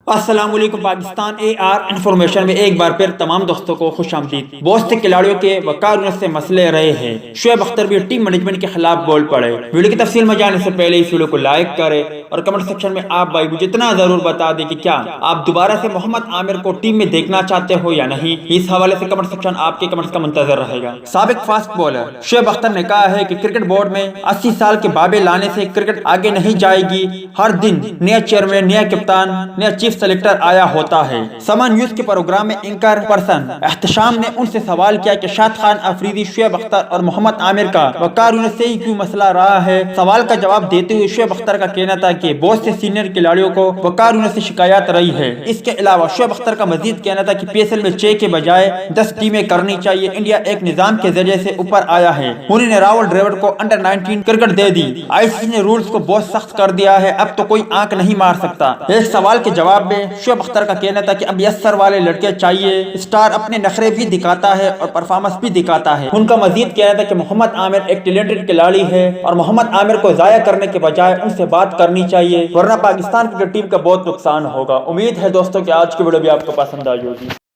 السلام علیکم پاکستان اے are information میں ایک بار پھر تمام دوستوں کو خوش آمدید۔ بہت سے کھلاڑیوں کے وقارونت سے مسئلے رہے ہیں۔ شعیب اختر بھی ٹیم مینجمنٹ کے خلاف بول پڑے۔ ویڈیو کی تفصیل میں جانے سے پہلے اس ویڈیو کو لائک کریں اور کمنٹ سیکشن میں آپ بھائی مجھے اتنا ضرور بتا دیں کہ کیا آپ دوبارہ سے محمد عامر کو ٹیم میں دیکھنا چاہتے ہو یا نہیں۔ اس حوالے سے کمنٹ سیکشن آپ کے کمنٹس کا منتظر رہے گا۔ سابق فاسٹ بولر شعیب اختر نے کہا ہے کہ کرکٹ بورڈ میں 80 سال کے بابے لانے سے کرکٹ آگے نہیں جائے گی۔ ہر دن نیا چیئرمین، نیا کپتان، نیا چیف سلیکٹر آیا ہوتا ہے۔ سما نیوز کے پروگرام میں اینکر پرسن احتشام نے ان سے سوال کیا کہ شاد خان افریدی، شعیب اختر اور محمد عامر کا وقارونت سے ہی کیوں مسئلہ رہا ہے۔ سوال کا جواب دیتے ہوئے شعیب اختر کا کہنا تھا کہ بہت سے سینئر کھلاڑیوں کو وقارونت سے شکایات رہی ہے۔ اس کے علاوہ شعیب اختر کا مزید کہنا تھا کہ پی ایس ایل میں 6 کے بجائے 10 ٹیمیں کرنی چاہیے۔ انڈیا ایک نظام کے ذریعے سے اوپر آیا ہے۔ انہوں نے راول ڈراوڈ کو انڈر 19 کرکٹ دے دی۔ آئی سی نے رولز کو بہت سخت کر دیا ہے، اب تو کوئی آنکھ نہیں مار سکتا۔ ایک سوال کے جواب میں شعیب اختر کا کہنا تھا کہ اب یسر والے لڑکے چاہیے۔ اسٹار اپنے نخرے بھی دکھاتا ہے اور پرفارمنس بھی دکھاتا ہے۔ ان کا مزید کہنا تھا کہ محمد عامر ایک ٹیلنٹڈ کھلاڑی ہے اور محمد عامر کو ضائع کرنے کے بجائے ان سے بات کرنی چاہیے، ورنہ پاکستان کرکٹ ٹیم کا بہت نقصان ہوگا۔ امید ہے دوستوں کہ آج کی ویڈیو بھی آپ کو پسند آئی ہوگی۔